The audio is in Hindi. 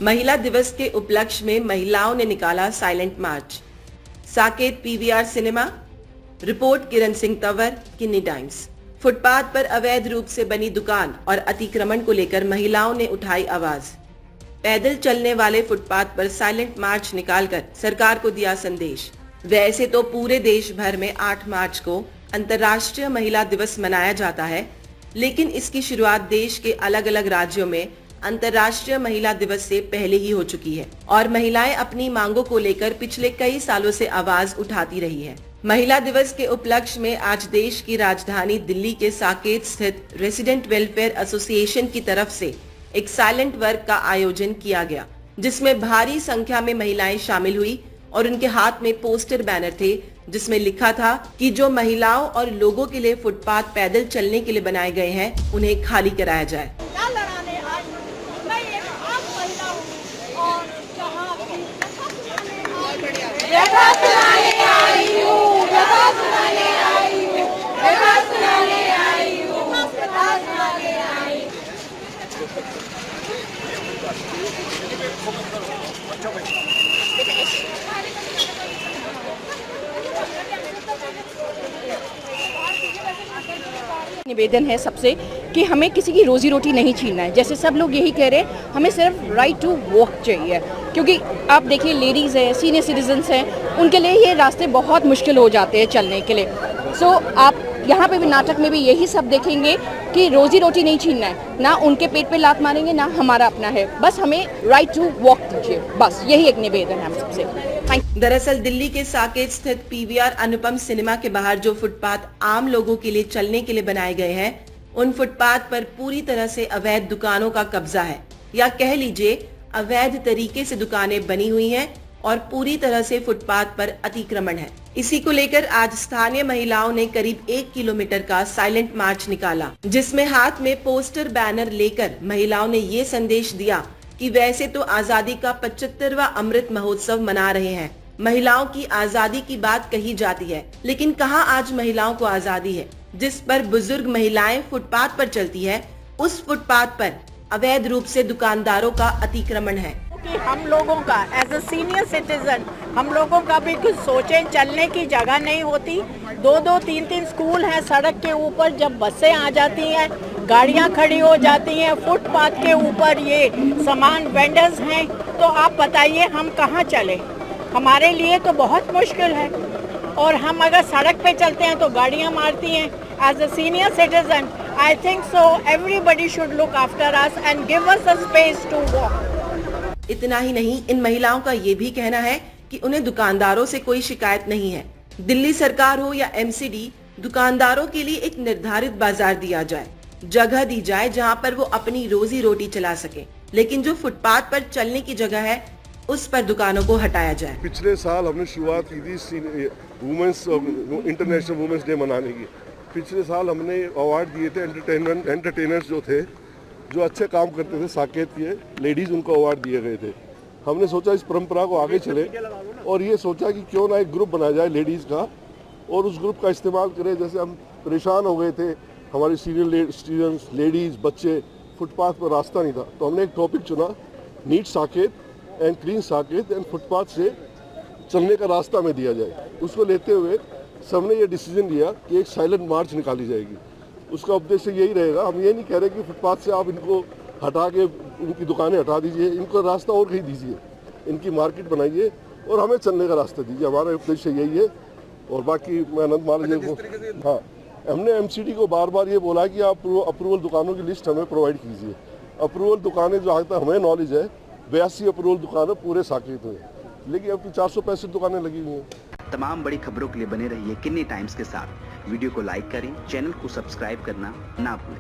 महिला दिवस के उपलक्ष्य में महिलाओं ने निकाला silent march. Saket PVR cinema. Report Kiran Singh Tanwar, किन्नी टाइम्स। फुटपाथ पर अवैध रूप से बनी दुकान और अतिक्रमण को लेकर महिलाओं ने उठाई आवाज। पैदल चलने वाले फुटपाथ पर साइलेंट मार्च निकालकर सरकार को दिया संदेश। वैसे तो पूरे देश भर में 8 मार्च को अंतर्राष्ट्रीय महिला दिवस मनाया जाता है, लेकिन इसकी शुरुआत देश के अलग अलग राज्यों में अंतर्राष्ट्रीय महिला दिवस से पहले ही हो चुकी है और महिलाएं अपनी मांगों को लेकर पिछले कई सालों से आवाज उठाती रही है। महिला दिवस के उपलक्ष्य में आज देश की राजधानी दिल्ली के साकेत स्थित रेसिडेंट वेलफेयर एसोसिएशन की तरफ से एक साइलेंट वर्क का आयोजन किया गया, जिसमें भारी संख्या में महिलाएं शामिल हुई और उनके हाथ में पोस्टर बैनर थे जिसमें लिखा था कि जो महिलाओं और लोगों के लिए फुटपाथ पैदल चलने के लिए बनाए गए हैं उन्हें खाली कराया जाए। निवेदन है सबसे कि हमें किसी की रोजी रोटी नहीं छीनना है। जैसे सब लोग यही कह रहे हैं, हमें सिर्फ राइट टू वॉक चाहिए, क्योंकि आप देखिए लेडीज़ है, सीनियर सिटीजन्स हैं, उनके लिए ये रास्ते बहुत मुश्किल हो जाते हैं चलने के लिए। सो आप यहाँ पे भी नाटक में भी यही सब देखेंगे कि रोजी रोटी नहीं छीनना है, ना उनके पेट पे लात मारेंगे ना हमारा अपना है, बस हमें राइट टू वॉक दीजिए, बस यही एक निवेदन है हम सबसे। दरअसल दिल्ली के साकेत स्थित पीवीआर अनुपम सिनेमा के बाहर जो फुटपाथ आम लोगों के लिए चलने के लिए बनाए गए हैं, उन फुटपाथ पर पूरी तरह से अवैध दुकानों का कब्जा है, या कह लीजिए अवैध तरीके से दुकानें बनी हुई हैं और पूरी तरह से फुटपाथ पर अतिक्रमण है। इसी को लेकर आज स्थानीय महिलाओं ने करीब 1 किलोमीटर का साइलेंट मार्च निकाला, जिसमें हाथ में पोस्टर बैनर लेकर महिलाओं ने ये संदेश दिया कि वैसे तो आजादी का 75वां अमृत महोत्सव मना रहे हैं, महिलाओं की आजादी की बात कही जाती है, लेकिन कहां आज महिलाओं को आजादी है। जिस पर बुजुर्ग महिलाएं फुटपाथ पर चलती है, उस फुटपाथ पर अवैध रूप से दुकानदारों का अतिक्रमण है। कि हम लोगों का एज अ सीनियर सिटीजन हम लोगों का भी कुछ सोचें, चलने की जगह नहीं होती। 2-2, 3-3 स्कूल हैं सड़क के ऊपर, जब बसें आ जाती हैं, गाड़ियां खड़ी हो जाती हैं, फुटपाथ के ऊपर ये सामान वेंडर्स हैं, तो आप बताइए हम कहाँ चले। हमारे लिए तो बहुत मुश्किल है, और हम अगर सड़क पे चलते हैं तो गाड़ियां मारती हैं। As a senior citizen I think so everybody should look after us and give us a space to walk. इतना ही नहीं, इन महिलाओं का ये भी कहना है कि उन्हें दुकानदारों से कोई शिकायत नहीं है। दिल्ली सरकार हो या एमसीडी, दुकानदारों के लिए एक निर्धारित बाजार दिया जाए, जगह दी जाए जहां पर वो अपनी रोजी रोटी चला सके, लेकिन जो फुटपाथ पर चलने की जगह है उस पर दुकानों को हटाया जाए। पिछले साल हमने शुरुआत की थी वुमेन्स इंटरनेशनल वुमेन्स डे मनाने की। पिछले साल हमने अवार्ड दिए थे एंटरटेनर्स जो थे, जो अच्छे काम करते थे साकेत के लेडीज़, उनको अवार्ड दिए गए थे। हमने सोचा इस परंपरा को आगे चले और ये सोचा कि क्यों ना एक ग्रुप बनाया जाए लेडीज़ का, और उस ग्रुप का इस्तेमाल करें। जैसे हम परेशान हो गए थे, हमारी सीनियर स्टूडेंट्स, लेडीज़, बच्चे, फुटपाथ पर रास्ता नहीं था, तो हमने एक टॉपिक चुना, neat Saket and clean Saket and footpath से चलने का रास्ता में दिया जाए। उसको लेते हुए सबने ये डिसीजन लिया कि एक साइलेंट मार्च निकाली जाएगी। उसका उद्देश्य यही रहेगा, हम ये नहीं कह रहे कि फुटपाथ से आप इनको हटा के इनकी दुकानें हटा दीजिए, इनको रास्ता और कहीं दीजिए, इनकी मार्केट बनाइए और हमें चलने का रास्ता दीजिए। हमारा उद्देश्य यही है। और बाकी मैं अनंत महाराज को, हाँ, हमने एमसीडी को बार बार ये बोला कि आप अप्रूवल दुकानों की लिस्ट हमें प्रोवाइड कीजिए। अप्रूवल दुकानें जो आज तक हमें नॉलेज है 82 अप्रूवल दुकानें पूरे साकेत में, लेकिन अब 465 दुकानें लगी हुई हैं। तमाम बड़ी खबरों के लिए बने रहिए किन्नी टाइम्स के साथ। वीडियो को लाइक करें, चैनल को सब्सक्राइब करना ना भूलें।